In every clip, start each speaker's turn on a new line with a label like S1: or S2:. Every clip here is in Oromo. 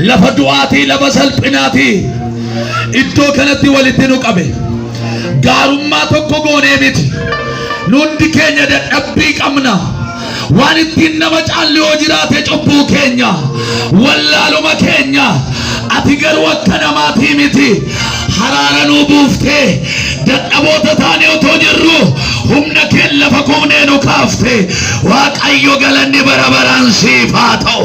S1: lafa du'aatii lafa salphinaati iddoo kanatti walitti nu qabe gaarummaa tokko goonee miti nundi keenya dadhabbii qabna waan ittiin nama caalli hoo jiraate cubbuu keenya wallaaluma keenya ati garuu akka namaatii miti haraara nuu buuftee dadhaboota taane otoo jirru humna kee lafa kuunee nu kaafte Waaqayyo galanni bara baraan siif haa ta'u.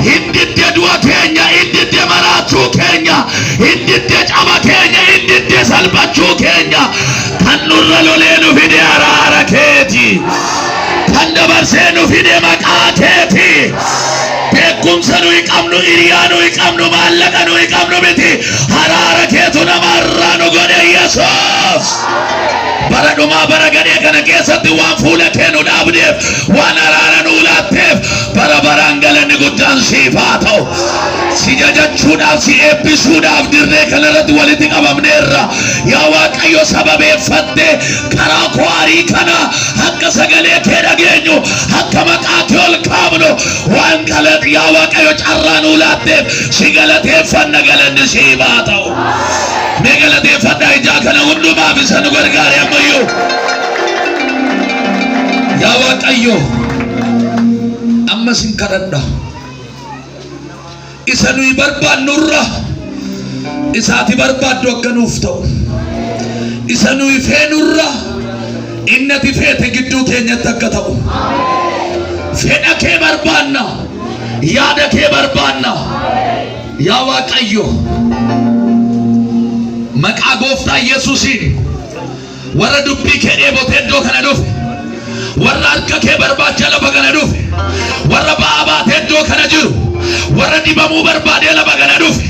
S1: Hindidde du'a keenya hindidde maraachuu keenya hindidde caba keenya hindidde salphachuu keenya kan nurra lolee nu fide araara keeti kan dabarsee nu fide maqaa keeti beekumsa nuyi qabnu hiriyaa nuyi qabnu maallaqa nuyi qabnu miti araara keetu namarraa nu godhe Yesuus. bara dhumaa bara gadhee kana keessatti waan fuula kee nu dhaabdeef waan araara nu laatteef bara baraan galanni guddaan siif haa ta'u. si jajachuudhaaf si eebbisuudhaaf dirree kanarratti walitti qabamneerra yaa Waaqayyo sababeeffatte karaa koo aarii kana akka sagalee kee dhageenyu akka maqaa kee ol kaabnu waan galatti yaa Waaqayyo carraa nu laatteef si galateeffanna galanni siif haa ta'u. Megalate fada ija kana hundumaa bisa nu gargaare ammayyo yaa Waaqayyo amma sin kadhadha isa nuyi barbaannurra isaati barbaaddu akka nuuf ta'u isa nuyi feenurra innati feete gidduu keenyatti akka ta'u fedha kee barbaanna yaada kee barbaanna yaa Waaqayyo maqaa gooftaa Yesuusiin warra dubbii kee dheebotee iddoo kana dhufe warra harka kee barbaacha lafa kana dhufe warra ba'aa baatee iddoo kana jiru warra dibamuu barbaadee lafa kana dhufe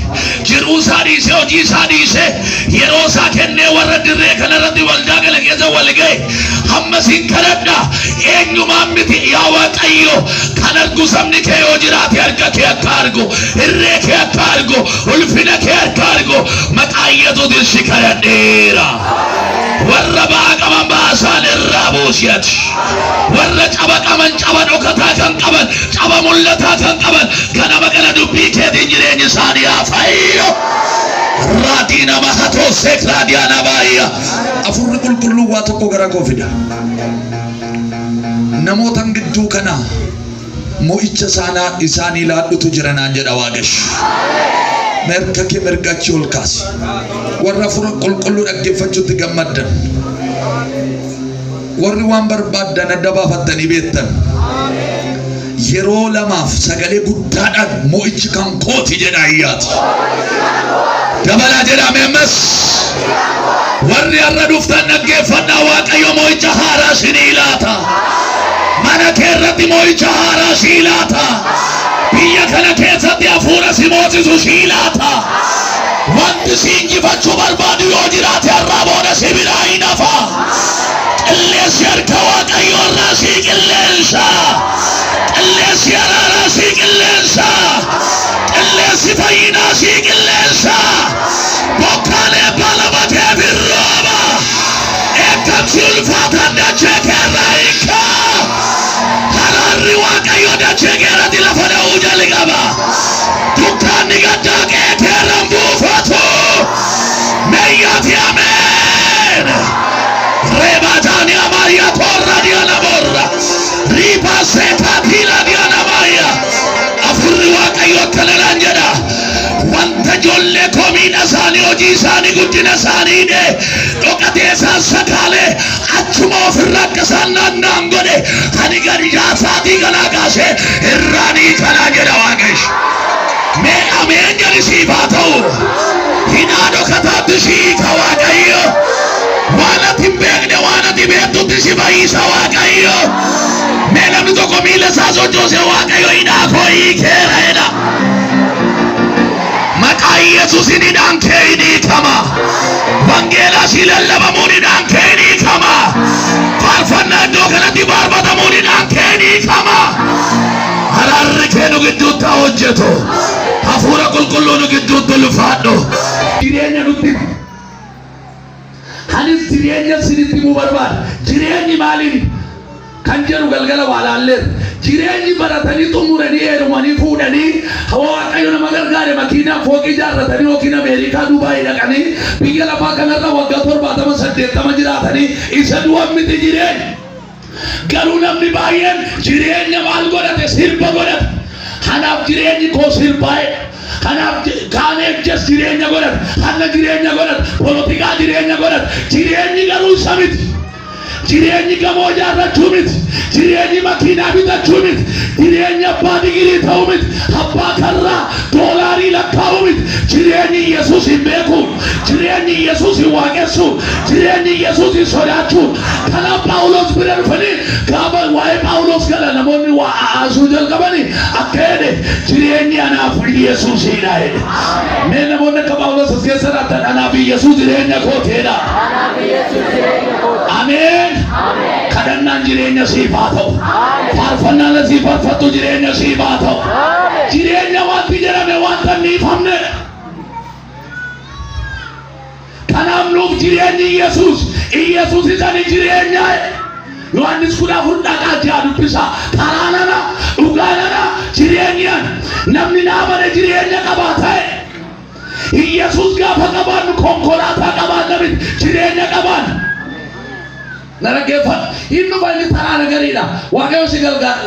S1: jiruu isaa dhiisee hojii isaa dhiisee yeroo isaa kennee warra dirree kanarratti waldaa kana keessa wal ga'e amma sin kadhadha eenyumaan miti yaa Waaqayyo kan argu sabni kee yoo jiraate harka kee akka argu irree kee akka argu ulfina kee akka argu maqaa Yesuutiin si kadhadheera. warra ba'aa qaban baasaan irraa buusiyati warra caba qaban caba dhokataa kan qaban caba mul'ataa kan qaban ganama kana dubbii keetiin jireenyi isaanii haa fayyu. Raadina mahatoo seekraadiyaana baay'ee afurri qulqulluu waa tokko gara koo fida namootan gidduu kana mo'icha isaanii laadhutu jira naan jedha Waaqayyo. Merka kee mergachi ol kaasi warra afura qulqulluu dhaggeeffachuutti gammaddan warri waan barbaaddan adda baafattanii beektan yeroo lamaaf sagalee guddaadhaan mo'ichi kan kooti jedha iyyaati dabalaa jedhame ammas warri har'a dhuftan dhaggeeffannaa Waaqayyo mo'icha haaraa sinii laata mana kee irratti mo'icha haaraa sii laata biyya kana keessatti hafuura si moosisu sii laata wanti si injifachuu barbaadu yoo jiraate har'aa booda si biraa hin hafa qilleensi harka Waaqayyo irraa sii qilleensa qilleensi araaraa sii qilleensa qilleensi fayyinaa sii qilleensa bokkaalee balaba kee birrooba eeggamsi ulfaataan dachee keerraa hiika haraarri Waaqayyo dachee keerratti lafa dha'uu jalqaba dukkaanni gaddaa kee keerran buufatu meeyyaati ameen reebaataani amariyaa toorra diyaana borra riibaa seetaatiila diyaana maayya afurri Waaqayyo akkana naan jedha wanta ijoollee komiidha isaanii hojii isaanii guddina isaanii dhokatee isaan sakaalee achuma ofirraa akka isaan naanna'an godhe ani gadi jaasaatii kanaa kaasee irraanii kanaa jedha Waaqayyo. Mee ameen jedhi siif haa ta'u hidhaa dhokataatti siika Waaqayyo waan ati hin beekne waan ati beektutti si fayyisa Waaqayyo. Mee namni tokko miila isaa sochoosee Waaqayyo hidhaa koo hiikeera jedha. Maqaa Yesuusiin hidhaan kee ni hiikama. Wangeelaa si lallabamuun hidhaan kee ni hiikama. Faarfannaa iddoo kanatti faarfatamuun hidhaan kee ni hiikama. Araarri kee nu gidduutti haa hojjetu. Hafuura qulqulluu nu gidduutti ulfaadhu. Jireenya nutti anis jireenya sinitti himuu barbaada. Jireenyi maaliin kan jedhu galgala waa laalleerra. Jireenyi baratanii xumuranii heerumanii fuudhanii Waaqayyo nama makiina fooqii ijaarratanii yookiin Ameerikaa Dubaayii dhaqanii biyya lafaa kanarra waggaa 70-80 jiraatanii isa du'an miti jireenya. Garuu namni baay'een jireenya maal godhate? Sirba godhate. Kanaaf jireenyi koo sirbaa'e. Kanaaf kaaneef jes jireenya godhate. Hanna jireenya godhate. Polotikaa jireenya godhate. Jireenyi garuu isa miti. Jireenyi gamoo ijaarrachuu miti. Jireenyi makiinaa bitachuu miti. Jireenyi abbaa digirii ta'uu miti. Abbaa karraa doolaarii lakkaa'uu miti. Jireenyi Yesuus hin beekuun. Jireenyi Yesuus hin waaqessuun. Jireenyi Yesuus hin sodaachuun. Kanaaf Phaawulos bira dhufanii gaafa waa'ee Phaawulos kana namoonni waa haasuu jalqabanii akka jedhe jireenyi anaaf Yesuusidha jedhe. Mee namoonni akka Phaawulos as keessa jiraatan anaaf Yesuus jireenya kooteedha. Ameen. Kadhannaan jireenya siif haa ta'u. Faarfannaan siif faarfattu jireenya siif haa ta'u. Jireenya wanti jedhame wanta hin dhiifamnedha. Kanaaf nuuf jireenyi Yesuus. Yesuus isaan jireenya. Yohannis 14 dhaqaa jaa dubbisa. Karaa nana dhugaa nana jireenyaan namni naamane jireenya qabaa ta'e. Yesuus gaafa qabaannu konkolaataa qabaanna miti jireenya qabaanna. Narageeffadhu inni baay'ee taraa nagariidha. Waaqayyo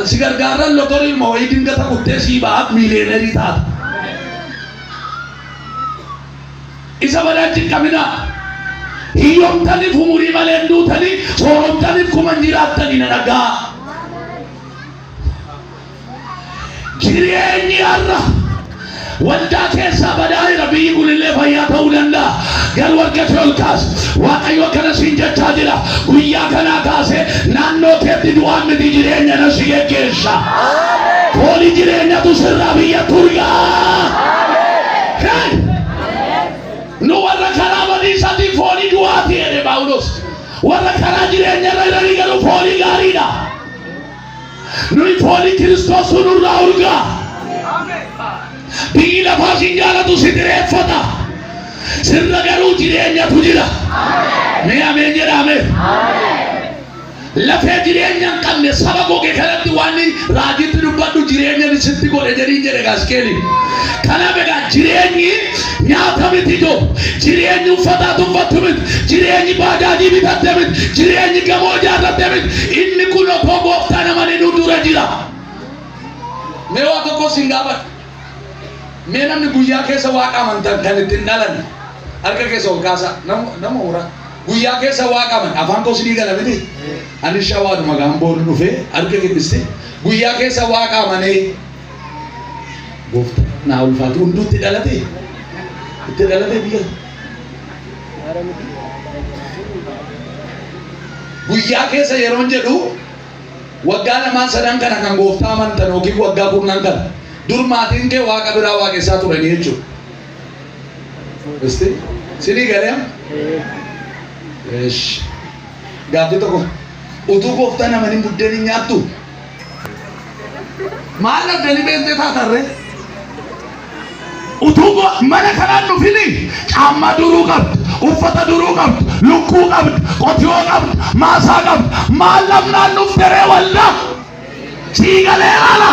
S1: si gargaaran lotorii ilma wayii dingata kuttee sii ba'aaf miiliyeenerii taata. Isa badaan jiqqaminaa. Hiyyoomtaniif umurii malee hin duutanii sooromtaniif kuman jiraattanii na dhagaa. Jireenyi har'a waldaa keessaa badaa'eera biyyi kunillee fayyaa ta'uu danda'a. Garuu argate ol kaase Waaqayyo kana siin jechaa jira. Guyyaa kanaa kaase naannoo keetti du'aan miti jireenya na si geggeessa. Foolii jireenyatu sirraa biyya turgaa. Nu warra karaa badiisaatii foolii du'aati jedhe Phaawulos. Warra karaa jireenya irra jiranii garuu foolii gaariidha. Nuyi foolii Kiristoos nurraa urgaa. Biyyi lafaa siin jaalatu si direeffata. Sirna garuu jireenyatu jira. Mee ameen jedhame. Lafee jireenya hin qabne saba goge kanatti waan raajitti dubbadhu jireenya sitti godhe jedhiin jedhe Gaaskeeli. Kanaaf egaa jireenyi nyaata miti joo. Jireenyi uffataa tuffattu miti. Jireenyi baajaajii bitatte miti. Jireenyi gamoo ijaarratte miti. Inni kun otoo gooftaa namani nu dura jira. Mee waa tokko siin gaafadhu. Mee namni guyyaa keessa waaqa amantan kan ittiin dhalan harka keessa ol kaasa nama ura guyyaa keessa waaqa aman afaan koo sidii gala miti ani shawaaduma gaamboon dhufee harka kenniste guyyaa keessa waaqa amanee gooftaa naa ulfaatu hunduutti dhalate biyya guyyaa keessa yeroon jedhu waggaa lamaan sadan kana kan gooftaa amantan yookiin waggaa kurnan kana dur maatiin kee waaqa biraa waaqessaa turanii jechuudha. Sinii galee gaaffii tokko utuu gooftaa namanii buddeen hin nyaattu maal abdanii beektee taatarree utuu mana kanaan dhufini caammaa duruu qabdu uffata duruu qabdu lukkuu qabdu qotiyoo qabdu maasaa qabdu maal lamnaan dhufteree waldaa sii galee haala.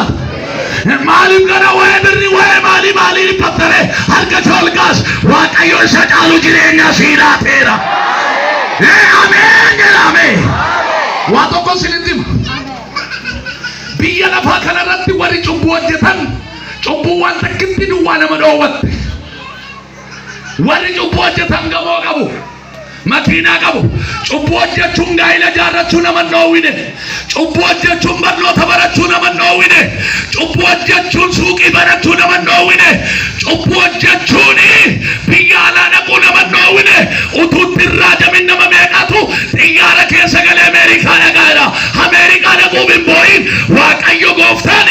S1: Maalim kana waa'ee birri waa'ee maalii dhiphattere harka tolkaas Waaqayyo isa caalu jireenya sii laateera. Ameen jedhame. Waa tokko isinitti hima. Biyya lafaa kanarratti warri cubbuu hojjetan cubbuuwwan takkitti duwwaa nama dhoowwatte. Warri cubbuu hojjetan gamoo qabu. Makiinaa qabu. Cubbuu hojjechuun gaa'ila ijaarrachuu nama dhoowwine. Cubbuu hojjechuun barnoota barachuu nama dhoowwine. Cubbuu hojjechuun suuqii barachuu nama dhoowwine. Cubbuu hojjechuun biyya alaa dhaquu nama dhoowwine. Utuutti irraa jamin nama meeqatu xiyyaara keessa galee Ameerikaa dhaqaadha. Ameerikaa dhaquuf hin boo'in Waaqayyo gooftaan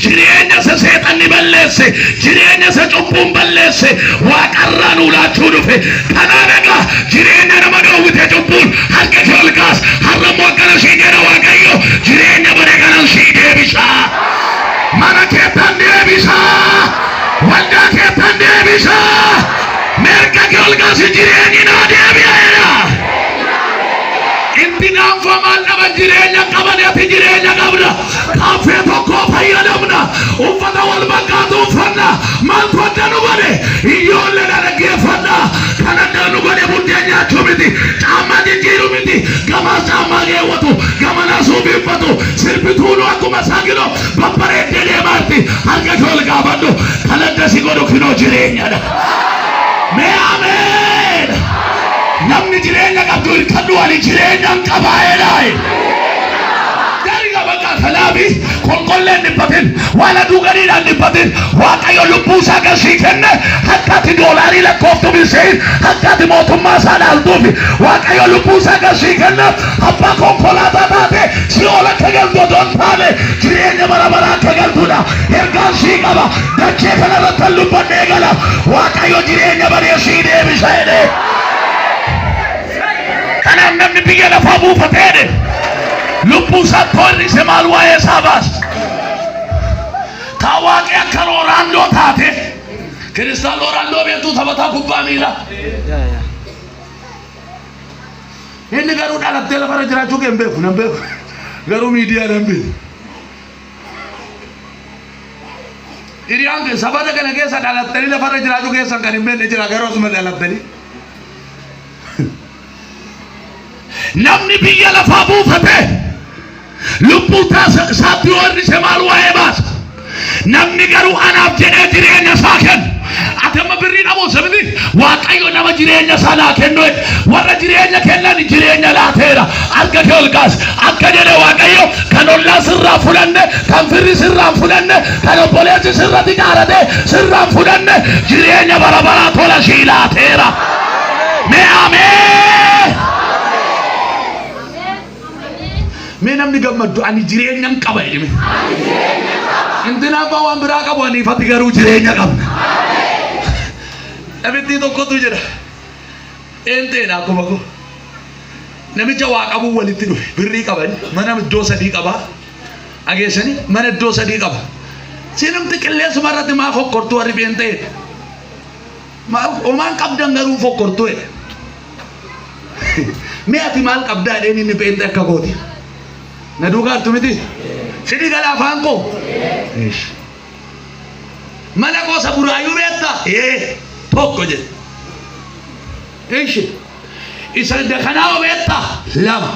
S1: jireenya isa seexanni balleesse jireenya isa cubbuun balleesse waaqarraa nuu laachuu dhufe. Kanaaf egaa jireenya nama dhoowwite cubbuun harka kee ol kaas har'ammoo akkana sii jedha Waaqayyo jireenya bare kanan sii deebisaa. Mana keettan deebisaa. Waldaa keettan deebisaa. Merka kee ol kaas jireenyi naa deebi'eera. In ittinaan famaan dhaban jireenya qaban ati jireenya qabda kaafee tokko fayyadamna uffata wal fakkaatu uffanna maal kodda nu godhe ijoollee dhaggeeffanna kan adda nu godhe buddeen nyaachuu miti caammaa jijjiiruu miti gamaa caammaa keewwatu gamana suufiiffatu sirbituunu akkuma saagiloo babbareeddee deemaatti harka kee ol gaafadhu kan adda si godhu kinoo jireenyadha. Mee ameen. Namni jireenya qabdu hirkadhu ani jireenyaan qabaa'eedhaayi. Dariga bakka kanaafi qolqolleen dhibbatin waan aduu gadiidhaan dhibbatin Waaqayyo lubbuu isaa qarshii kenne hakkaati doolaarii lakkooftu bilseeyin hakkaati mootummaa isaa dhaaltuufi Waaqayyo lubbuu isaa qarshii kenne abbaa konkolaataa taate si'ool akka galtu otoo hin taane jireenya bara baraa akka galtudha. Ergaan sii qaba dachee kanarratti lubbannee gala Waaqayyo jireenya baree sii deebisa jedhee. Kanaan namni biyya lafaa buufateedhe lubbuu isaa toonni se maal waa'ee isaa baasa. Taa Waaqni akka Roonaaldoo taate Kiristaanoo Roonaaldoo beektuu taphataa kubbaa miilaa. Inni garuu dhalattee lafarra jiraachuu kee hin beeku nan beeku garuu miidiyaa nan beeku. Hiriyaan kee sabata kana keessa dhalattanii lafarra jiraachuu keessan kan hin beekne jira garuu osuma dhalattanii. Namni biyya lafaa buufate lubbuu isaatti warri se maal waa'ee baasa. Namni garuu anaaf jedhee jireenya isaa kennu ati amma birrii dhabuusa miti Waaqayyo nama jireenya isaa naa kennu warra jireenya kennan jireenya laateera. Harka kee ol kaasi akka jedhe Waaqayyo kan ollaa sirraa fudhanne kan firri sirraa fudhanne kan obboleessi sirratti qaarate sirraa fudhanne jireenya bara baraa tola sii laateera. Mee ameen. Mee namni gammadu ani jireenya qaba jedhame. Intina abbaa waan biraa qabu ani ifatti garuu jireenya qabna. Namichi tokkotu jira. Enteen akkuma ko. Namicha waa qabu walitti dhufe birrii qaban mana iddoo sadii qaba. Ageessani mana iddoo sadii qaba. Sinamti qilleensuma irratti maa fokkortuu harri beentee. Omaan qabdan garuu fokkortuu. Mee ati maal qabdaa dheen inni beentee akka kooti. Na duugaartu miti. Sidi gala afaan koo. Mana gosa buraayyuu beekta. Tokko jedhe. Isa dakanaa beekta lama.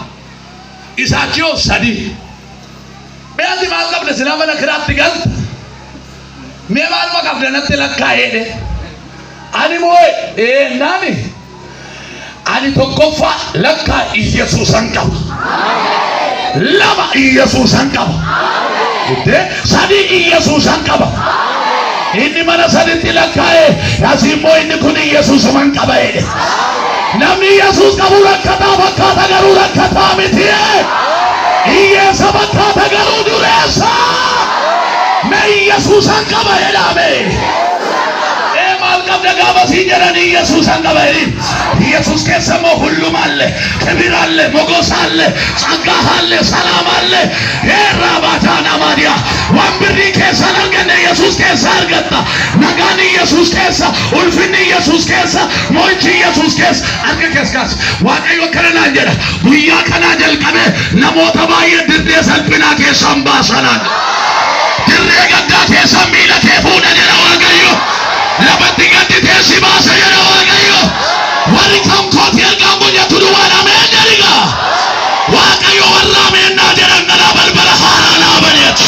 S1: Isa achiyoo sadii. Beelti maal qabda sila mana kiraatti galta. Mee maaluma qabda natti lakkaa'eedhe. Ani moo'e nani. Ani tokkoffaa lakkaa Iyesuusan qaba. Lama Iyesuusan qaba. Sadi Iyesuusan qaba. Inni mana saditti lakkaa'e yasimmoo inni kun Iyesuusuman qaba jedhe. Namni Iyesuus qabu rakkataa fakkaata garuu rakkataa miti. Iyyeessa fakkaata garuu dureessa. Mee Iyesuusan qaba jedhame. Maal qabda gaafa sii jedhani Iyesuusan qaba jedhin. Iyesuus keessa immoo hullumalle kibiralle mogosalle ጸጋሃlle ሰላማlle የራባታና ማዲያ waan birrii keessa arganne Iyesuus keessa argatta. Nagaan Iyesuus keessa ulfinni Iyesuus keessa mo'ichi Iyesuus keessa harka keessaas Waaqayyo akkana naan jedha guyyaa kanaa jalqabe namoota baay'ee dirree salphinaa keessaan baasanaan dirree gaddaa keessa miila kee fuudha jedha Waaqayyo. Labatti gadi teessi baasa jedha Waaqayyo. Warri kan kooti ergaan bunyatu duwwaan ameen jedhiga. Waaqayyo warra ameen naa jedhan galaa balbala haaraa naa baneetu.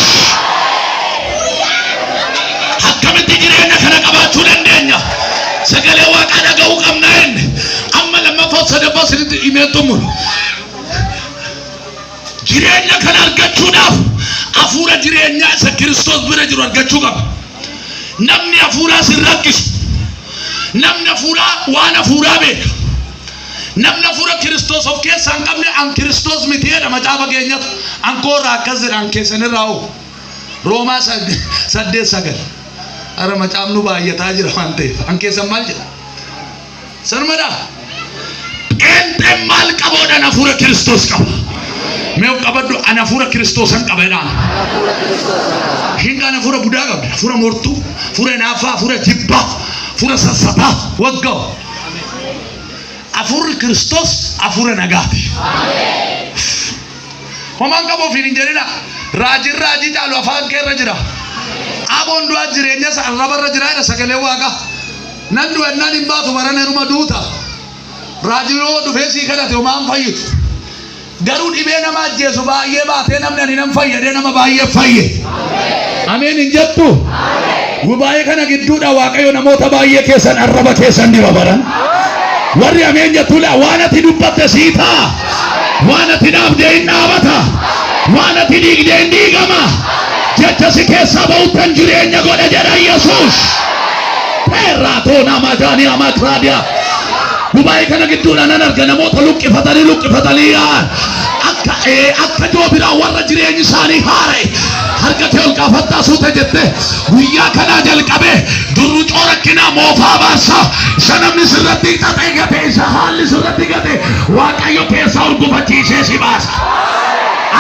S1: Akkamitti jireenya kana qabaachuu dandeenya? Sagalee Waaqaa dhaga'uu qabna inni. Amma lammaffaa sadaffaa sirriitti himee xumuru. Jireenya kana argachuudhaaf hafuura jireenyaa isa Kiristoos bira jiru argachuu qaba. Namni hafuuraa sin rakkisu. Namni hafuuraa waan hafuuraa beeka. Namni hafuura Kiristoos of keessaa hin qabne an Kiristoos miti jedha macaafa keenyatu. An koorraa akkas jedha an keessanirraa hoo. Roomaa 8:9. Ara macaafnu baay'ataa jira waan ta'eef. An keessan maal jedha? Sanumadhaa. Pheenxeen maal qaboodhaan hafuura Kiristoos qaba. Mee qabaddu an hafuura Kiristoosan qaba jedhaan. Hingaan hafuura budaa qabda. Hafuura mortuu, hafuura naaffaa, hafuura jibbaa, hafuura sassataa waggaa. afur Kristos afur nagati. Homan kabo filin jedina raji caalu afaan keerra jira. Aboon du'a jireenya arrabarra jira ida sagalee waaqa. Nan du'a nan hin baatu barana ruma duuta. Raji yoo dhufee sii kadhate homaan fayyitu. Garuu dhibee nama ajjeesu baay'ee baatee namni ani nan fayyadee nama baay'ee fayye. Ameen hin jettu. Gubaa'ee kana gidduudha Waaqayyo namoota baay'ee keessan arraba keessan diba baran. Warri ameen jettudha waan ati dubbatte sii ta'a. Waan ati dhaabdee hin dhaabata. Waan ati diigdee hin diigama. Jecha si keessaa ba'uttan jireenya godhe jedha Yesuus. Perraatoo nama jaanii amakraadiyaa. Gubaa'ee kana gidduudha nan arga namoota luqqifatanii akka joobiraa warra jireenyi isaanii haare. Harkatee ol kaafattaa suuta jette guyyaa kanaa jalqabee durru coorakkinaa moofaa baasa isa namni sirratti xaxee gate isa haalli sirratti gate Waaqayyo keessaa ol gufachiisee si baasa.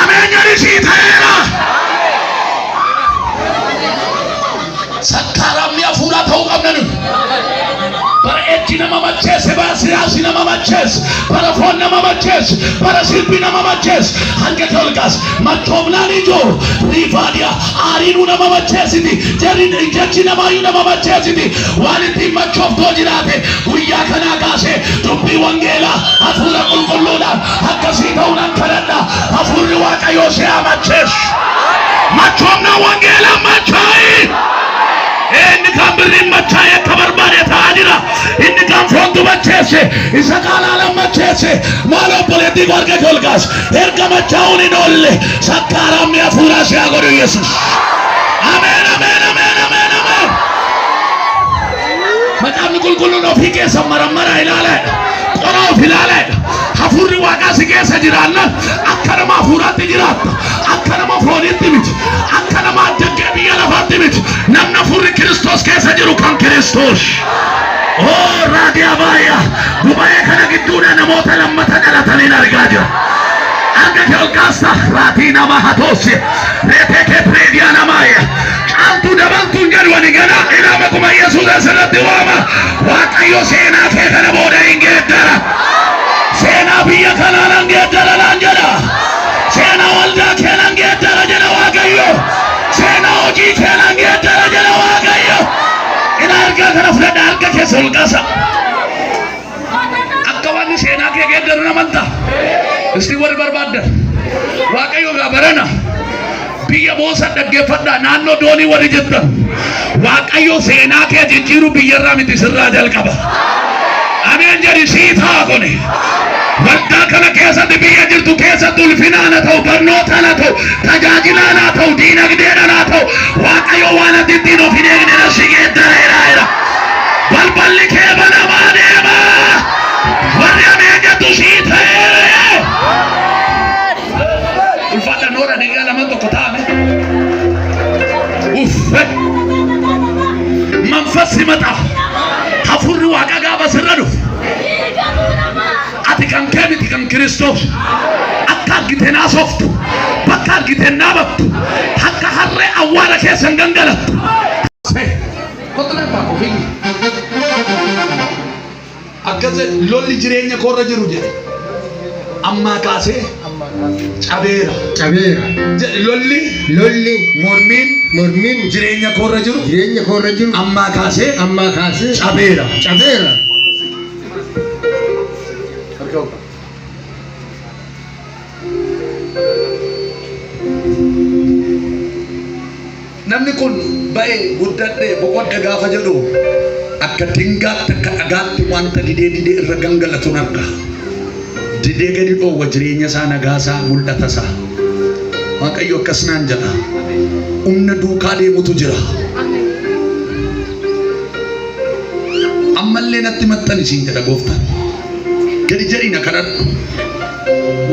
S1: Ameen jedhi sii ta'eera. Sakkaaramni hafuuraa ta'uu qabna nuti. Bara ejji nama macheesse, bara siyaasi nama macheesse, bara foon nama macheesse, bara sirbi nama macheesse. Harkatee ol kaas machoomnaan ijoo rifaadiyaa aariinuu nama macheessiti. Jechi namaayyuu nama macheessiti. Waan ittiin machooftoo jiraate guyyaa kanaa kaasee dubbii wangeelaa hafuura qulqulluudhaan akkasii ta'uudhaan kadhadha. Hafuurri Waaqayyoo si haa macheessu. Machoomnaa wangeelaa machaa'i. Inni kan birriin machaa'e akka barbaade ta'aa jira. Inni kan foontu macheesse isa qaalaala macheesse. Maal obboleettii harkatee ol kaas erga machaa'uun hin oolle sakkaaramni hafuuraa si haa godhu Yesuus. Ameen ameen ameen ameen ameen. Macaafni qulqulluun ofii keessa marammaraa ilaaleedha. Qoraa of ilaaleedha. Hafuurri Waaqaa si keessa jiraanna akka nama hafuuraatti jiraatta. Akka nama fooniitti miti. Akka nama addaggee biyya lafaatti miti. Namni hafuurri Kiristoos keessa jiru kan Kiristoos. Oh raadiyaa baay'ee gubaa'ee kana gidduudha namoota lammata dhalataniin argaa jira. Harkatee ol kaasta raatii nama hatoosse reetee kee pireediyaa namaayya. Caaltuu dabaltuun jedhu ani gana ilaama kuma Yesuus asirratti waama. Waaqayyo seenaa kee kana booda hin geeddara. Seenaa biyya kanaa nan geeddara naan jedha. Seenaa waldaa kee nan geeddara jedha Waaqayyo. Seenaa hojii kee nan geeddara jedha Waaqayyo. Ina harka kana fudhadha harka keessa ol kaasa. Akka wanni seenaa kee geeddaru namanta. Isti warri barbaaddan. Waaqayyo gaabarana. Biyya boosa dhaggeeffadhaa naannoo doonii warri jettan. Waaqayyo seenaa kee jijjiiru biyyarraa miti sirraa jalqaba. Ameen jedhi sii ta'a kuni. Waldaa kana keessatti biyya jirtu keessatti ulfinaan haa ta'u barnootaan haa ta'u tajaajilaan haa ta'u diinagdeedhaan haa ta'u Waaqayyo waan ati ittiin of hin eegne si geeddareera. Balballi kee banamaa deema. Warri ameen jettu sii ta'eera. Ulfaata noora dhiigaa lama tokko taa'ame. Manfassi maxaa hafuurri Waaqaa gaafa sirra dhufu. Ati kan kee miti kan Kiristoos. Akka argiteen haasoftu bakka argiteen dhaabattu akka harree awwaala keessan gangalattu. Akkasii lolli jireenya koorra jiru jedhe ammaa kaasee cabeera. Lolli mormiin jireenya koorra jiru ammaa kaasee cabeera. Namni kun ba'ee guddadhee boqodda gaafa jedhu akka dingaatti akka dhagaatti wanta didee irra gangalatu arga. Didee gadi dhoowwa jireenya isaa nagaa isaa mul'ata isaa. Waaqayyo akkas naan jedha. Humna duukaa deemutu jira. Ammallee natti maxxanisiin jedha gooftaan. Gadi jedhina kadhadhu.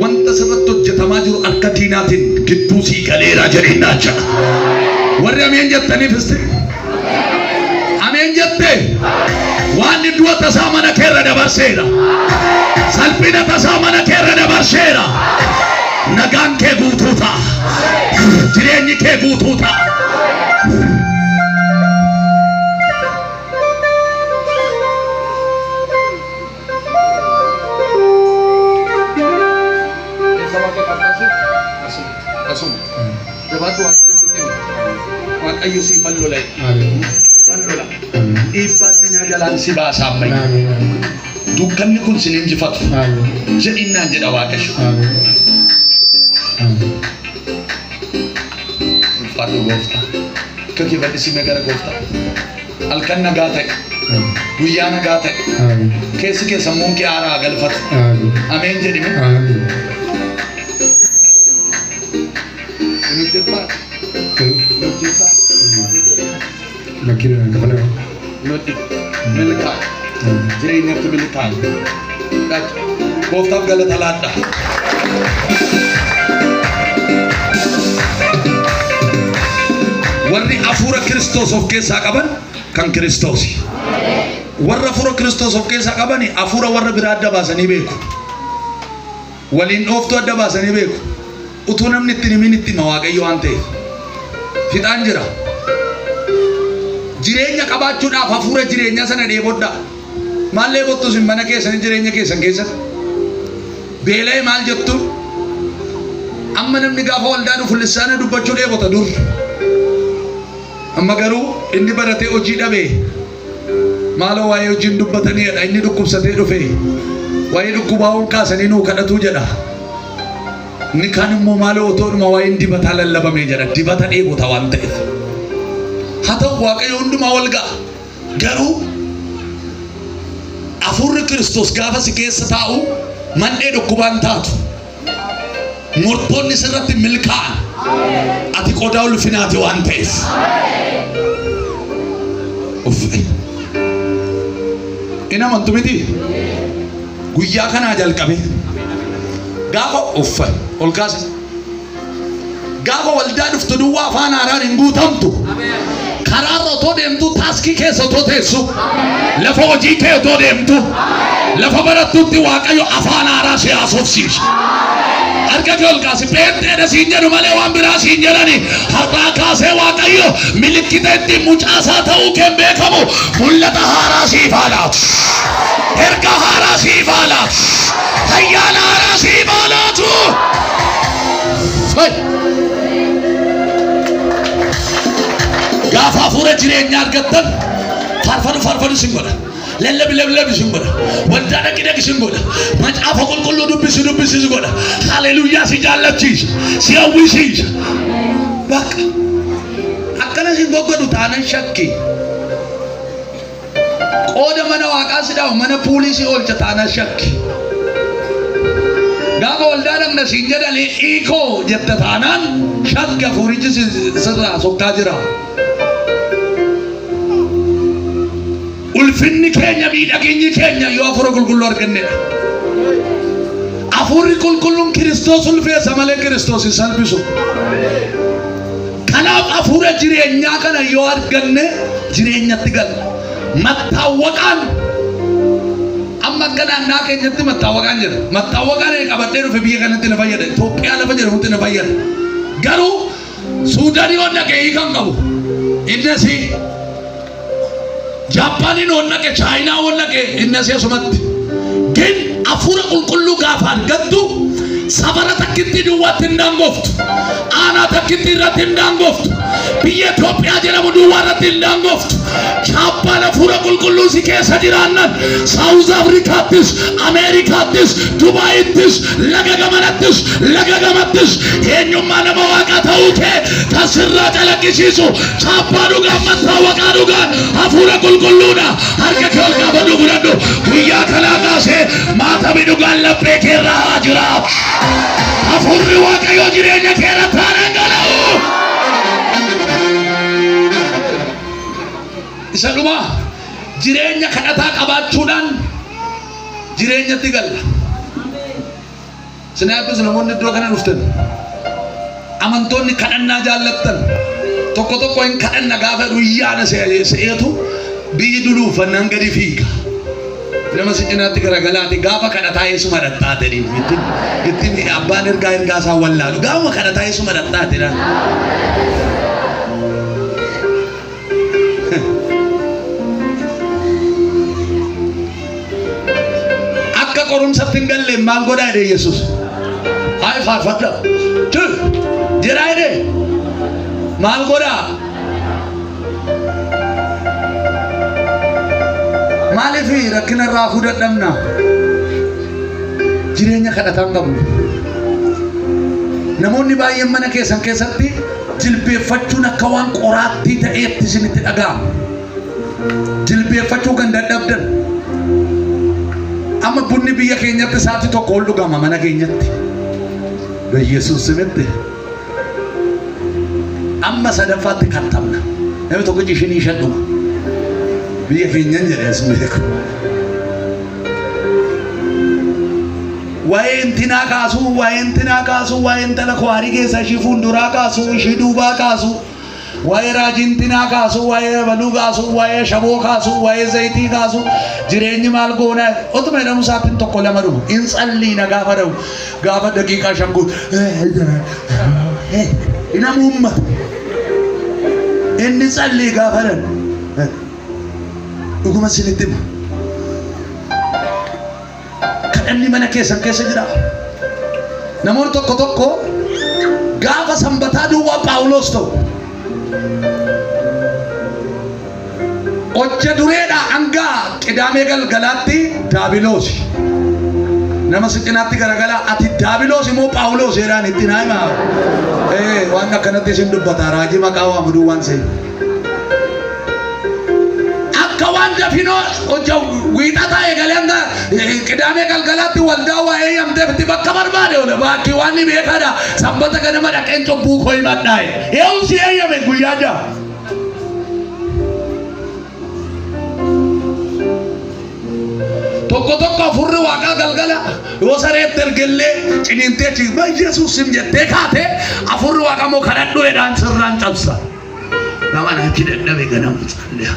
S1: Wanta sirratti hojjetamaa jiru akka diinaatiin gidduu sii galeera jedhinaa jira. Warri ameen jettaniif iste. Ameen jette. Waan du'a tasaa mana keerra dabarseera. Salphina tasaa mana keerra dabarseera. Nagaan kee guutuu ta'a. Jireenyi kee guutuu ta'a. dhibbaa jalaan si baasa ammayya. Dukkanni kun sin injifatu. Jedhinnaan jedha Waaqayyo. Ulfaadhu gooftaa. Akka kibadhisime gara gooftaa. Halkan nagaa ta'e. Guyyaa nagaa ta'e. Keessi kee sammuun kee haaraa galfatu. Ameen jedhime. Milkaa'e. Jireenyatti milkaa'e. Gooftaaf galata laadha. Warri hafuura Kiristoos of keessaa qaban kan Kiristoosi. Warra hafuura Kiristoos of keessaa qaban hafuura warra biraa adda baasanii beeku. Waliin dhooftuu adda baasanii beeku. Utuu namni itti himin itti hima Waaqayyo waan ta'eef. Fixaan jira. Jireenya qabaachuudhaaf hafuura jireenya sana dheebodhaa. Maal dheebottus hin mana keessan jireenya keessan keessatti. Beela'ee maal jettu? Amma namni gaafa waldaa dhufu lissaana dubbachuu dheebota dur. Amma garuu inni baratee hojii dhabee maaloo waa'ee hojiin dubbataniidha inni dhukkubsatee dhufee waa'ee dhukkubaa ol kaasanii nuu kadhatu jedha. Inni kaan immoo maaloo otoodhuma waa'een dibataa lallabamee jedha. Dibata dheebota waan ta'eef. Haa ta'u Waaqayyo hundumaa wal ga'a. Garuu hafuurri Kiristoos gaafa si keessa taa'u mandhee dhukkubaan taatu. Mortoonni sirratti milkaa'an. Ati qodaa ulfinaati waan ta'eef. Ina amantu miti guyyaa kanaa jalqabe gaafa uffan ol kaase gaafa waldaa dhuftu duwwaa afaan haaraan hin guutamtu karaarra otoo deemtu taaskii keessa otoo teessu lafa hojii kee otoo deemtu lafa barattutti Waaqayyo afaan haaraa si haasofsiisa. Harka kee ol kaasi Pheenxeedha siin jedhu malee waan biraa siin jedhani har'aa kaasee Waaqayyo milikkita ittiin mucaasaa ta'uu kee beekamu mul'ata haaraa siif haalaatu. Erga haaraa siif haalaatu. Ayyaana haaraa siif haalaatu. Gaafa hafuura jireenyaa argattan farfadu sin godha. Lellebi sin godha. Waldaa dhaqi sin godha. Macaafa qulqulluu dubbisi sin godha. Haleluuyaa si jaallachiisa. Si hawwisiisa. Bakka akkana sin goggodu taanan shakki. Qooda mana Waaqaa si dhawu mana puulisii oolcha taanan shakki. Gaafa waldaa dhaqna siin jedhanii hiikoo jette taanaan shakki hafuurichi sirraa sokkaa jira. Ulfinni keenya miidhaginyi keenya yoo hafuura qulqulluu argannedha. Hafuurri qulqulluun Kiristoos ulfeessa malee Kiristoos hin salphisu. Kanaaf hafuura jireenyaa kana yoo arganne jireenyatti galla. Mattaawwaqaan amma akka naannaa keenyatti mattaawwaqaan jira. Mattaawwaqaan qabadhee dhufe biyya kanatti na fayyada. Itoophiyaa lafa jedhamutti na fayyada. Garuu Suudaanii waan dhaqee hiikan qabu. Innis Jaappaaniin waan dhaqee Chaayinaa waan dhaqee innis asumatti. Gin hafuura qulqulluu gaafa argattu sabara takkitti duwwaatti hin daangoftu. Aanaa takkitti irratti hin daangoftu. Biyya Itoophiyaa jedhamu duwwaa irratti hin daangoftu. Jaappaan hafuura qulqulluu si keessa jiraannan Saawuz Afrikaattis, Ameerikaattis, Dubaayittis, laga gamanattis, laga gamattis eenyummaa nama Waaqaa ta'uu kee kan sirraa calaqqisiisu Jaappaa dhugaan mattaawwaqaa dhugaan hafuura qulqulluudha. Harka kee ol qabadhu fudhadhu. Guyyaa kanaa kaasee maatamii dhugaan laphee kee irraa haa jiraatu. Hafuurri Waaqayyoo jireenya kee irratti haa dhangala'u. Isa dhumaa jireenya kadhataa qabaachuudhaan jireenyatti galla. Sinaaffis namoonni iddoo kana dhuftan amantoonni kadhannaa jaallattan tokko tokko hin kadhanna gaafa guyyaana se'eetu biyyi duluufannaan gadi fiiga. Nama si cinaatti garagalaati gaafa kadhataa eessuma dhadhaatanii ittiin abbaan ergaa isaa wallaalu gaafa kadhataa eessuma dhadhaatedha. Akka qorumsatti hin galle maal godhaa jedhe Yesuus. Haa faarfadha. Jedhaa jedhe maal godhaa? Maaliif rakkina irraa fudhadhamna? Jireenya kadhataan qabnu. Namoonni baay'een mana keessatti jilbeeffachuun akka waan qoraattii ta'eetti isinitti dhaga'ama. Jilbeeffachuu kan dadhabdan. Amma bunni biyya keenyatti sa'aatii tokko ol dhugama mana keenyatti. Yesuus simitti. Amma sadaffaatti kattamna. Namni tokko jishinii shan dhuma. Biyya keenyan jedhees beeku. Waa'ee intinaa kaasuu, waa'ee intinaa kaasuu, waa'ee intala kwaarii keessa ishii fuulduraa kaasuu, ishii duubaa kaasuu, waa'ee raajii intinaa kaasuu, waa'ee baluu kaasuu, waa'ee shaboo kaasuu, waa'ee zayitii kaasuu, jireenyi maal goonaa otuma jedhamu sa'aatiin tokko lama dhumu. In tsalliina gaafa dhawu, gaafa daqiiqaa shan guutu. Inamu uummata. Inni tsallii gaafa dhan. Dhuguma isinitti hima. Kadhanni mana keessa jira. Namoonni tokko gaafa sanbataa duwwaa Phaawulos ta'u. Hojja dureedhaa hanga qidaamee galgalaatti daabiloosi. Nama siccinaatti garagalaa ati daabiloos immoo Phaawulos jedhaan itti naa himaa. Waan akkanatti isin dubbata raajii maqaa waamu duwwaan se'e. Akka waan dafinoo hojja wiixataa eegalee hanga qidaamee galgalaatti waldaa waa'ee yamteef itti bakka barbaade oole baakii waan ni beekadha. Sanbata ganama dhaqeen cubbuu koo himadhaaye. Eewu si eeyyame guyyaa ja'a. Tokko afurri waaqaa galgala yoo sareetti ergellee ciniintee ciisma Yesuus sim jettee kaate afurri waaqa moo kadhadhu jedhaan sirraan cabsa. Nama natti dadhabe ganamu callee.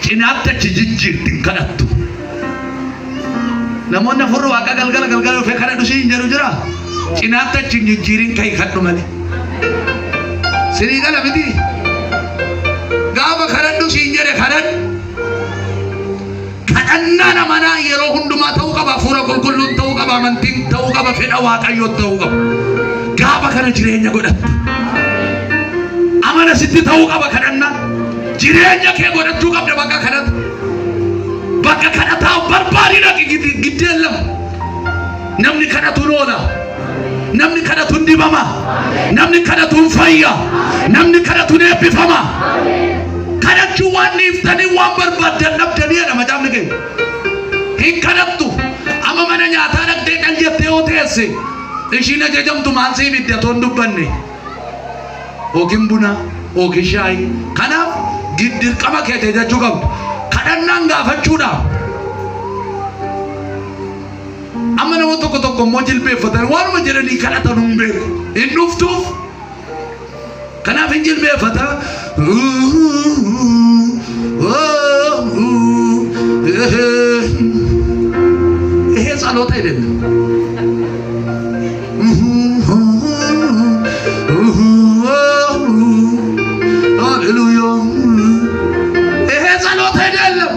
S1: Cinaatti achi jijjiirtiin kadhattu. Namoonni afurri waaqa galgala ofee kadhadhu siin jedhu jira. Cinaatti achi jijjiiriin kai kadhu malee. Sirii gala miti. Gaafa kadhadhu siin jedhe kadhadhu. Kadhannaa namanaa yeroo hundumaa ta'uu qaba. Hafuura qulqulluun ta'uu qaba. Amantiin ta'uu qaba. Fedha waaqayyoo ta'uu qaba. Gaafa kana jireenya godhattu. Amana sitti ta'uu qaba kadhannaa. Jireenya kee godhachuu qabda bakka kanatti. Bakka kadhataa barbaadii dhaqi giddeen lama. Namni kadhatuun oola. Namni kadhatuun dibama. Namni kadhatuun fayya. Namni kadhatuun eebbifama. Kadhachuu waan niiftanii waan barbaadan dhabdanii jedha macaafni keenya. Hin kadhattu. Amma mana nyaataa dhaqxee kan jettee yoo teesse ishiin ajajamtu maal siif idda toon dubbanne. Yookiin buna, yookiin shaayii. Kanaaf dirqama kee ajajachuu qabdu. Kadhannaan gaafachuudhaaf. Amma nama tokko immoo jilbeeffatan waanuma jedhanii kadhatan hin beeku. Hin dhuftuuf. Kanaaf hin jilbeeffata. ጸሎት አይደለም። ሃሌሉያ ይሄ ጸሎት አይደለም።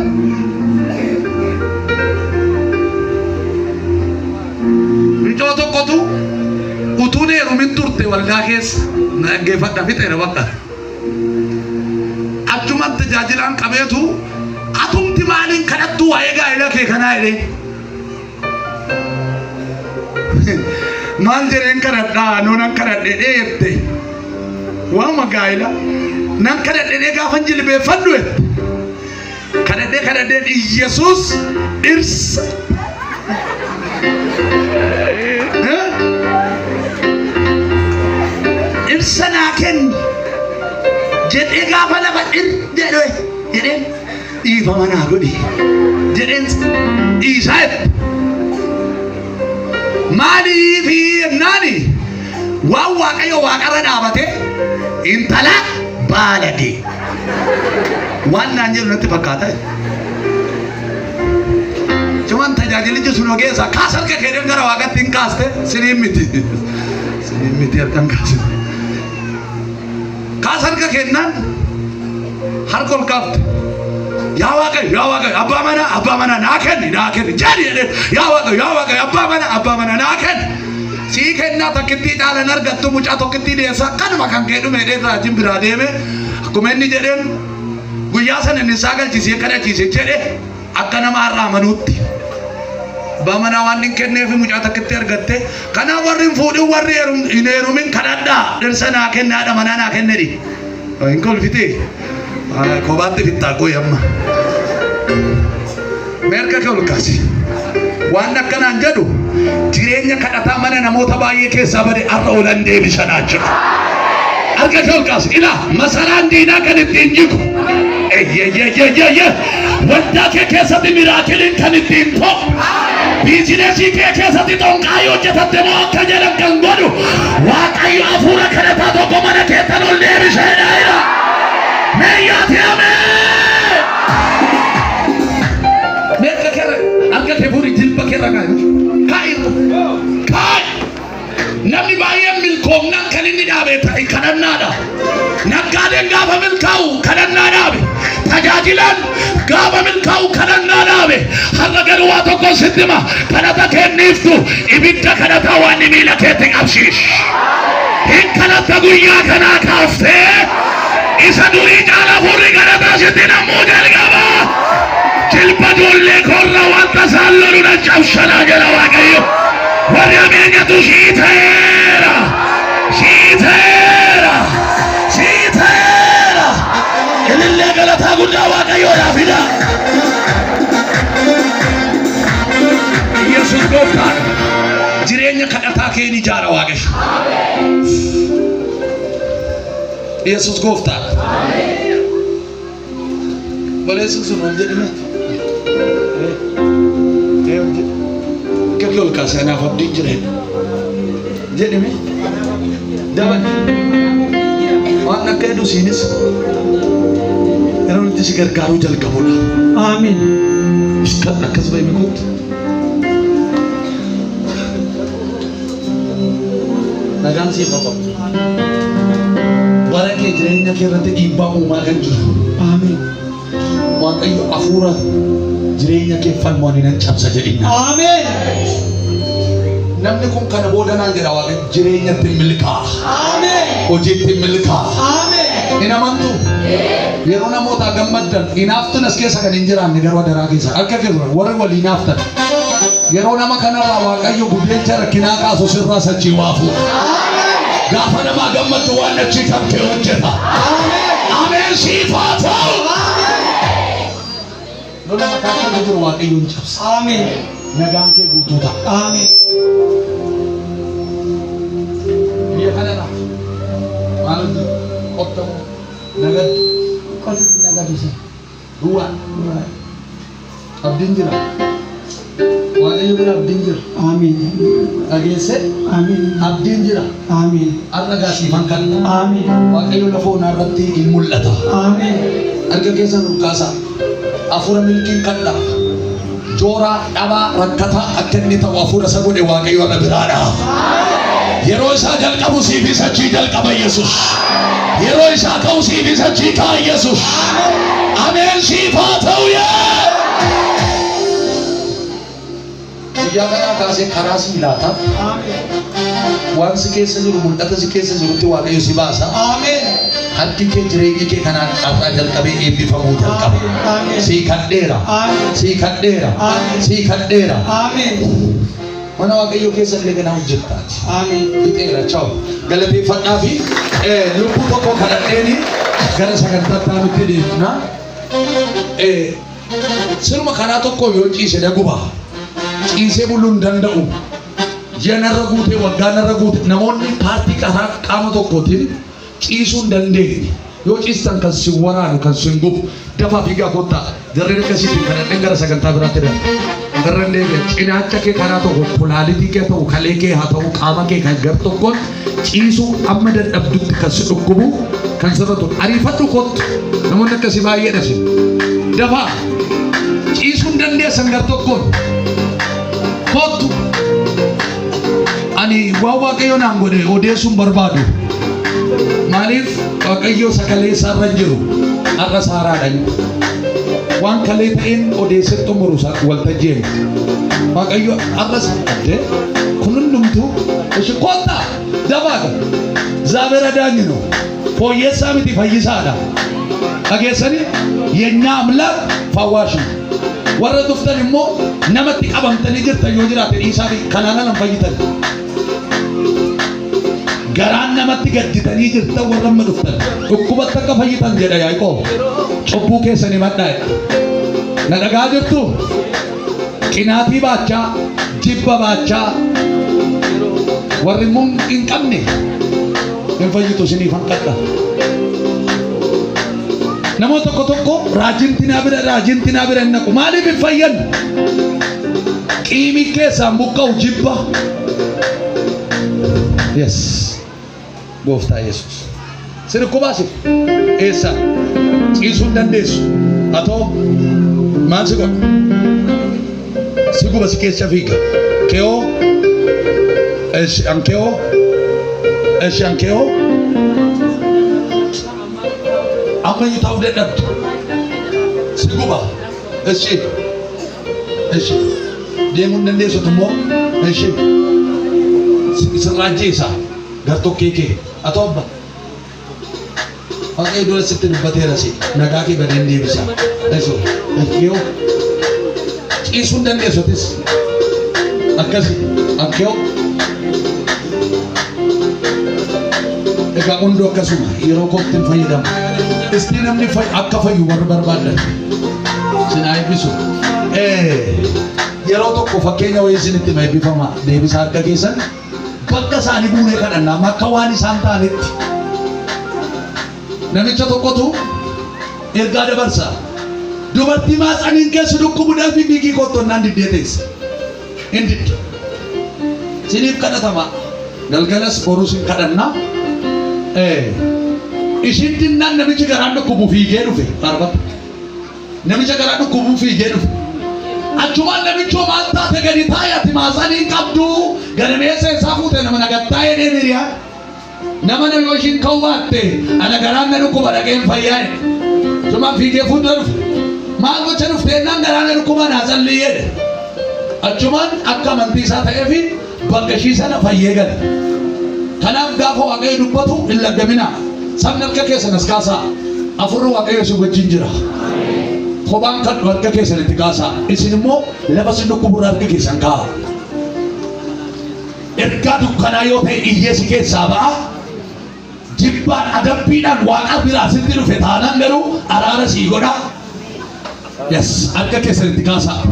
S1: ሚጮቶቆቱ utuun heerumin turte waldaa keessa dhaggeeffadha fixeera bakka achumatti tajaajilaan qabeetu atumti maaliin kadhattu waa'ee gaa'ela kee kanaa jedhee maal jedheen kadhadhaa noonan kadhadhee dheette waama gaa'ela nan kadhadhee gaafan jilbeeffadhu kadhadhee Yesuus dhirsa Sanaken jedhee gaafa lafa jedheen dhiifama naa godhi jedheen dhiisaa maaliif jennaani waan waaqayyo waaqarra dhaabate intala baalade waan naan jedhu natti fakkaata. Cuman tajaajilichi sun ogeessa kaas harka keedeen gara waaqatti hin kaaste siniin miti harkaan kaasite. Kaas harka kennan harka ol kaafte. Yaa waaqayyo abbaa mana naa kenni jedhe yaa waaqayyo abbaa mana naa kenni. Sii kennaa tokkittii caalan argattu mucaa tokkittii deessa kanuma kan kee dhume raajin biraa deeme akkuma inni jedheen guyyaa sana inni isaa galchisiee kadhachiise jedhe akkana maarraa manuutti bamana waan kenneef mucaa takkitti argatte kana warri fuudhu warri heerumin kadhadhaa dhirsa naa kennaadha mana naa kennedi hin kolfite kobaatti fittaa qoyamma merka kolkaasi waan akkanaan jedhu jireenya kadhataa mana namoota baay'ee keessaa bade arra oolan deebisanaa jiru arga kolkaasi ila masaraan diinaa kan ittiin jigu wanda ke keessatti miraakiliin kan ittiin ta'u biizinasii kee keessatti xonqaayoo hojjetatte moo akka jedhan kan godhu waaqayyo hafuura kadhataa tokko mana keessan ol deebiseedha ila meeyyaati ameen meeqa kere argate furii jilba kerra kaa'i namni baay'een milkoomnaan kan inni dhaabe ta'e kadhannaadha naggaadeen gaafa milkaa'u kadhannaa dhaabe tajaajilan gaafa milkaa'u kadhannaa dhaabe har'a garuu waa tokko sitti hima kadhata kenniiftu ibidda kadhataa waan miila keetti qabsiis hin kadhatta guyyaa kanaa kaaftee isa durii caala furri kadhataa sitti namuu jalqaba jilba ijoollee korra wanta isaan lolu na cabsanaa jedha waaqayyo warri ameenyatu shiiteera ilillee galataa guddaa waaqayyoodhaaf fida Yesuus gooftaan jireenya kadhataa kee ni ijaara waaqayyo Yesuus gooftaan baleessu sun wal jedhime Kekol kasana fabdi jiren. Jadi me, dapat. Wan nak kedu sinis. Kalau nanti segar karu jal kabola. Amin. Iskat nak kasih mikut. Nagan si papa. Barang ke jirennya kira nanti iba umakan juga. Amin. Wan ayo afura. Jireenya keeffan mooninan cabsa jedhina. Amen. Namni kun kana booda naan jedha waaqa jireenyatti milkaa. Amen. Hojiitti milkaa. Amen. Hin amantu. Yeroo namoota gammaddan hinaaftan as keessa kan hin jiraanne garuu daraa keessa akka jiru warri waliin hinaaftan. Yeroo nama kanarraa waaqayyo guddeecha rakkinaa kaasu sirraa sachii waafu. Amen. Gaafa namaa gammaddu waan achii kabkee hojjeta. Amen. Amen siifaa ta'u. Lola makaka jujur waaqayyoon cabsa. Amen. Nagaan kee guutuu ta'a. Amen. Biyya kanarra maal qottamu nagadu isa du'a abdiin jira waaqayyo bira abdiin jira. Amen. Dhageesse. Amen. Abdiin jira. Amen. Arra gaasiifan kan. Amen. Waaqayyo lafa onaa irratti hin mul'ata. Amen. Arga keessa nurkaasa. Afura milkiin kadha joora dhaba rakkata akka inni ta'u afura isa godhe waaqayyo irra biraadha. Yeroo isaa jalqabu siif isachii jalqaba Yesuus. Yeroo isaa ka'u siif isachii ka'a Yesuus. Ameen siif haa ta'u guyyaa kanaa kaasee karaa si laata. Waan si keessa jiru mul'ata si keessa jirutti waaqayyo si baasa. Ameen. Hatti kee jireenya kee kanaan qabaa jalqabee eebbifamuu jalqaba. Sii kadheera. Sii kadheera. Sii kadheera. Amen. Mana waaqayyo keessa illee ganaa hojjettaati. Amen. Fixeera chaaw. Galateeffadhaa fi lubbuu tokko kadhadheeni gara sagantaa nutti deemna. Sirma kanaa tokko yoo ciise dhaguba. Ciisee buluu hin danda'u. Yanarra guute waggaanarra guute namoonni paartii qaama tokkootiin ciisuu hin dandeenye. Yoo ciistan kan si waraanu kan si gubu dafaa fiigaa kottaa jarreen akkasiitiin kadhadheen gara sagantaa biraatti darba. Garreen deebi'e cinaacha kee kanaa tokko kulaalitii kee ta'u kalee kee haa ta'u qaama kee kan gar tokkoon ciisuu amma dadhabdutti kan si dhukkubu kan sirratu ariifadhu kottu namoonni akkasii baay'ee dhasi dafaa ciisuu hin dandeessan gar tokkoon kottu ani waan waaqayyo naan godhe odeessuun barbaadu maaliif waaqayyo sagalee isaarra jiru har'a saaraadhaan waan kalee ta'een odeessee xumuru waltajjeen waaqayyo har'a saaraadhe kun hundumtuu ishi kotta dabaadha zaabera daanyino fooyyessaa miti fayyisaadha dhageessanii የኛ አምላክ ፈዋሽ ነው warra dhuftan immoo namatti qabamtanii jirtan yoo jiraate dhiisaa kanaana lan fayyitan. Garaan namatti gadditanii jirtan warra amma dhuftan dhukkubatti akka fayyitan jedha Yaaqoob. Cubbuu keessan himadhaa. Na dhagaa jirtu qinaatii baachaa jibba baachaa warri mun hin qabne hin fayyitu isiniif hanqadha. Namoota tokko raajinti naa bira hin naqu. Maaliif hin fayyan? Qiimii keessaan buqqa'u jibba. Yes. Gooftaa Yesuus. Sirri kubaasi. Eessa? Ciisuu hin dandeessu. Haa ta'u maal si godhu? Si guba si keessa fiiga. Keewoo? Ankeewoo? Ankeewoo? Amma iyyuu ta'uu dadhabdu. Si guba. Deemuu hin dandeessutu immoo sirraa jeesaa gartokkee kee haa ta'u abba. Waaqayyo dura sitti dubbateera si nagaa kee badeen deebisa. Yoo ciisuu hin dandeessutis akkasi akkoo egaa hunduu akkasuma yeroo koofti hin fayyadamu. Isni namni akka fayyu warra barbaadan sinaa eebbisu. Yeroo tokko fakkeenya wayii isinitti ma eebbifama deebisa harka keessan bakka isaanii buunee kadhannaa akka waan isaan ta'anitti. Namicha tokkotu ergaa dabarsa. Dubartii maaxaniin keessa dhukkubuudhaaf biigii qottonnaan diddee teesse. Hin didde. Siniif kadhatama. Galgalas boruus hin kadhannaa. Ishiin dinnaan namichi garaan dhukkubu fiigee dhufe. Namicha garaan dhukkubu fiigee dhufe. Achumaan namichoo maal taate gadi taayati maaxaniin qabdu gadameessa isaa fuute nama nagattaa jedhee miriyaa. Nama nama ishiin ka'uu baatte ana garaan na dhukkuba dhaqeen fayyaa jedhe. Achumaan fiigee fuuldura dhufe. Maal gocha dhufteennan garaan na dhukkuba naa sallii jedhe. Achumaan akka amantii isaa ta'eefi bakka ishii sana fayyee gale. Kanaaf gaafa Waaqayyo dubbatu hin laggaminaa. Sabni harka keessan as kaasaa. Afurri Waaqayyo si wajjin jira. Kophaan kan harka keessan itti kaasaa. Isin immoo lafa sin dhukkuburraa harka keessan kaa'a. Ergaa dukkanaa yoo ta'e iyyeessi keessaa ba'a. Jibbaan adabbiidhaan Waaqa biraa sitti dhufe taanaan garuu araara sii godha. Yes, harka keessan itti kaasaa.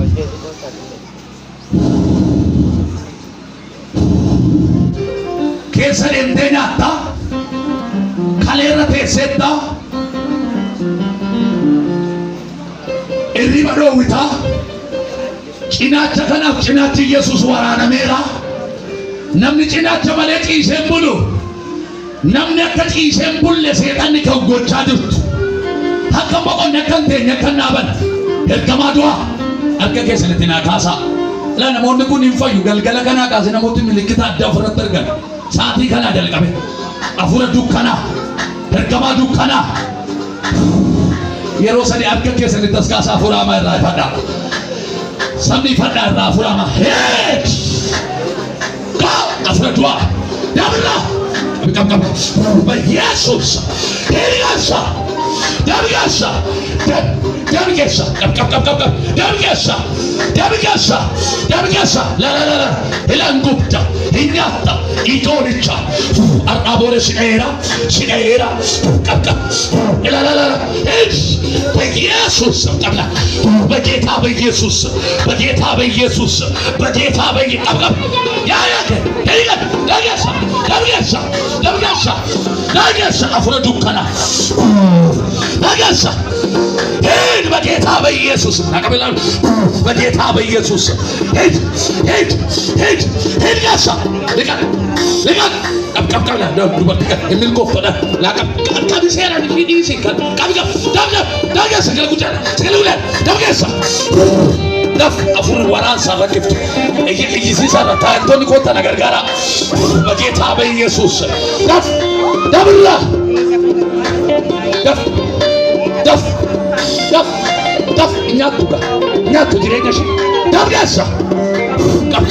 S1: Keessa deemtee nyaatta. Kaleerra teesseetta. Irriba dhoowwita. Cinaacha kanaaf cinaachi Yesuus waraanameera. Namni cinaacha malee ciisee hin bulu. Namni akka ciisee hin bulle seexanni kan gochaa jirtu. Akka boqonni akka hin teenye akka hin dhaaban. Ergamaa du'aa harka keessanitti naa kaasaa. Ilaa namoonni kun hin fayyu galgala kanaa kaase namooti milikkita addaa ofirratti argan. Saatii kanaa jalqabe. Afura dukkanaa. Ergamaa dukkanaa. Yeroo sadi harka keessanitti as kaasaa afuraama irraa ifadhaa. Sabni ifadhaa irraa afuraama. Afura du'aa. Dabra. Yesus. Hiriyaasa. Dabigasa. Dabigasa. Dabigasa. Dabigasa. La. Ilan gupta. Inyata. Itolicha. Arabore sineera. La. በኢየሱስ ቀብላ በጌታ በኢየሱስ ያያገ አፍረ ዱከና ነገሳ ሄድ በጌታ በኢየሱስ ናቀበላ በጌታ በኢየሱስ ሄድ ጋሳ ልቀቅ ቀብቀብቀብላ ዱበርት የሚል ጎፈዳ ላቀብ ቀብሰራ ዲሲ ቀብቀብ ዳገሳ ስለጉጃ ስለውላ ዳገሳ daf afur waran sarakiftu iyisi sarata antoni kota nagargara በጌታ በኢየሱስ dabla daf nyatu jirenya shi dabgasa kap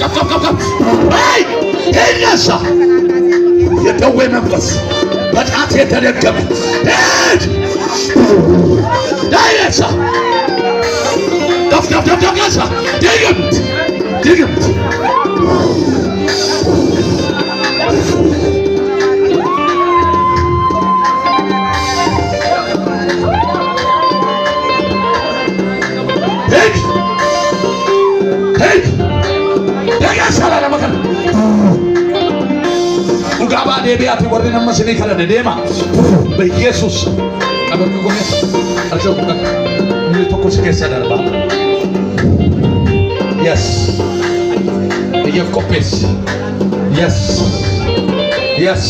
S1: ay ሄደሳ የደዌ መንፈስ በጣት የተደገመ ሄድ ዳይሳ دف كاسا دقمت هيك يا سلام مكان وقابا ديبياتي ورنا مسني كلا ديما بيسوس أبغى كوني أشوف من تقول سكيسة دربا yes يف كوبيس yes yes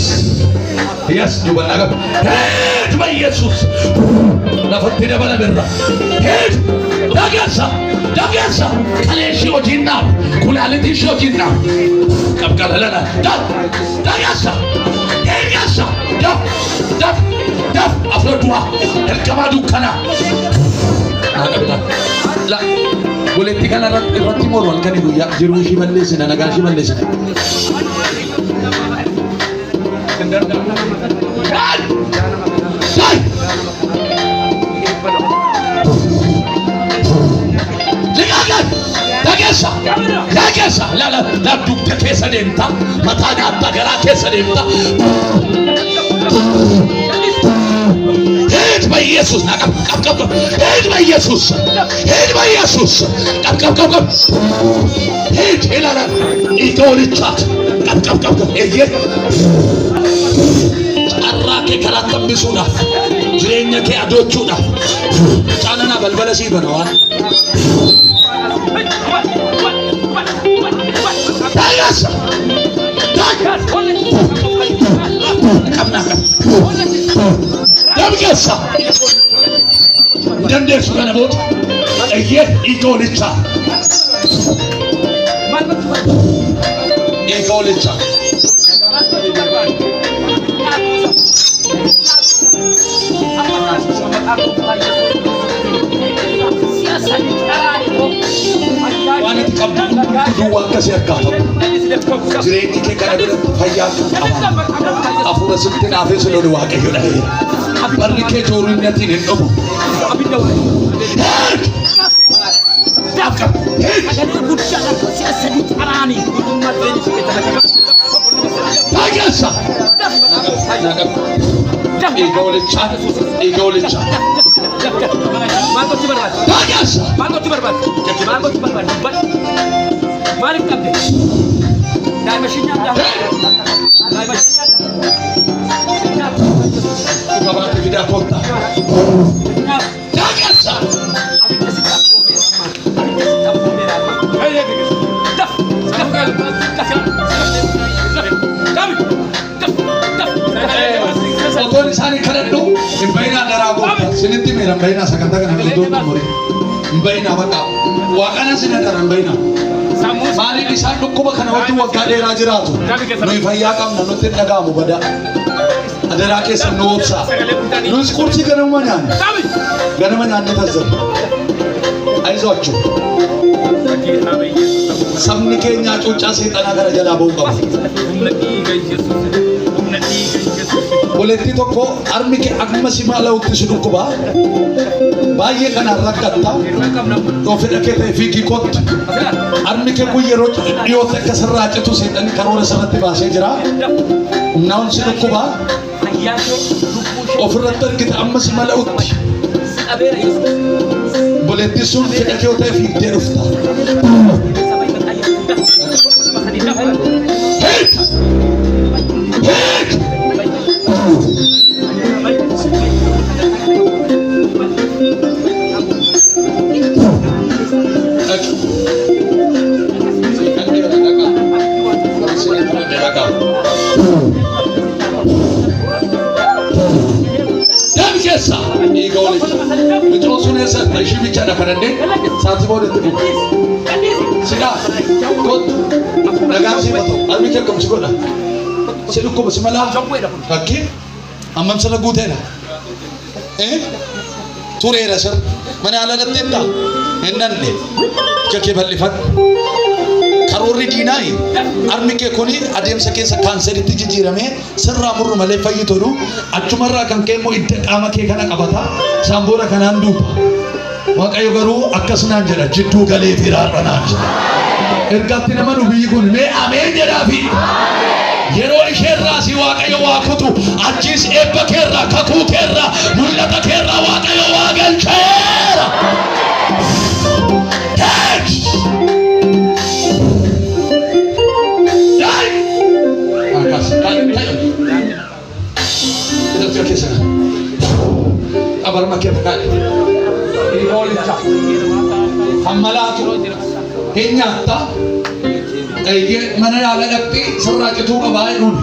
S1: yes دوبا نعم هيك بيسوس لا فتينا بنا برا هيك دقيسة كليشي وجينا كل على شو جينا كم قال لنا دقيسة دف أفرضوا الكمادو كنا لا ولكن كنا راتي مورون كاني بيا جروشي ملسنا نجاشي ملسنا لا دوك كيسة ديمتا متانا تغرا كيسة ديمتا هيد بيسوس نكم هيد بيسوس كم هيد لا إيتوري تشات كم إيه أراك كلام بسونا جرينا كأدو تشونا كأننا بلبلسي بنوان Dagasa. Dan dia suka nabut. Ego licha. Ego licha. Wanita kamu dua kasih kata. Jadi ini kan ada fayat. Afura seperti nafas selalu dua kayu dah. Beri kejurun nanti ni kamu. Dagasa. Ego licha. Dagasa. Mari kabde. Dai machine dah. Baba tidak kota. Dagasa. Otoy sani karendu, imbaina darago. Siniti mera imbaina sakanta kan hamil dua mori. Imbaina wata. Wakana sinata imbaina. Mari di sana kuba kana waktu wakade rajiratu. Noi fayya kam nanutin nagamu bada. Ada rakyat senopsa. Nus kursi kana mana? Kana mana anda tazar? Aizu acu. Samni Kenya cuca setan agar jala bomba. Boleh ti toko army ke agma simala utti sunu ko ba? Baye kana rakata. To fida ke te fiki kot. Army ke ku yero dio te kasra tu setan karore sanati ba se jira. Naun sunu ko ba? Ofratar kita amma simala utti. Boleh ti sun fida ke te fiki te ufta. Betul sunnah sah, masih bicara pada ni, saat sebab itu. Sila, kot, naga si betul. Almi kau kamu sekolah. Sila kau bersemalah. Kaki, amam sana gudena. Suri rasa, mana ala letinda, hendan ni, kaki berlifat. Karori dinai, army ke koni adem sake kanser itu jijirame, serra murru malai fayi toru, acumarra kan kemo idde kama ke kana kabata, sambora kanan duta. Waaqayyo garuu akkasumaan jedha jidduu galee firaadhanaan jedha. Ergatti nama nu biyyi kun mee ameen jedhaafi. Yeroo isheerraa si Waaqayyo waa kutu achis eebba keerraa kakuu keerraa mul'ata keerraa Waaqayyo waa galcheera. Abarma ke pakale iolicha hammalaatu hinyatta ayye mana yaala dhaqxi sirraacituu qabaa jedhuun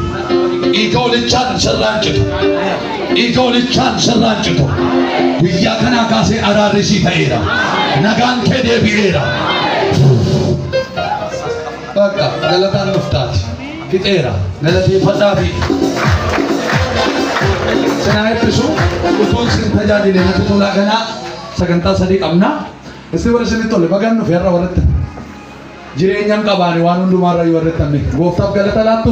S1: igoolichaan sirraacitu guyyaa kanaa kaasee araarrisii ta'eera nagaan kee deebi'eera bakka galataan nuftaati fixeera galateeffadhaafi Sana eebbisu utuun sin tajaajile natti tolaa ganaa sagantaa sadii qabna. Isin warra isinii tole bagaan nuuf yarra walitti. Jireenyaan qabaani waan hundumaarra yoo warrattamne gooftaaf galata laattu.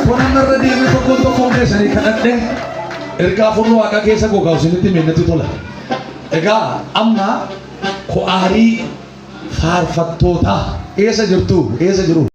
S1: Kun ammarra deemee tokkoon keessanii kadhadhee ergaa furuu waaqa keessa gogaa isinitti himee natti tola. Egaa amma ko'aarii faarfattootaa eessa jirtu? Eessa jiru?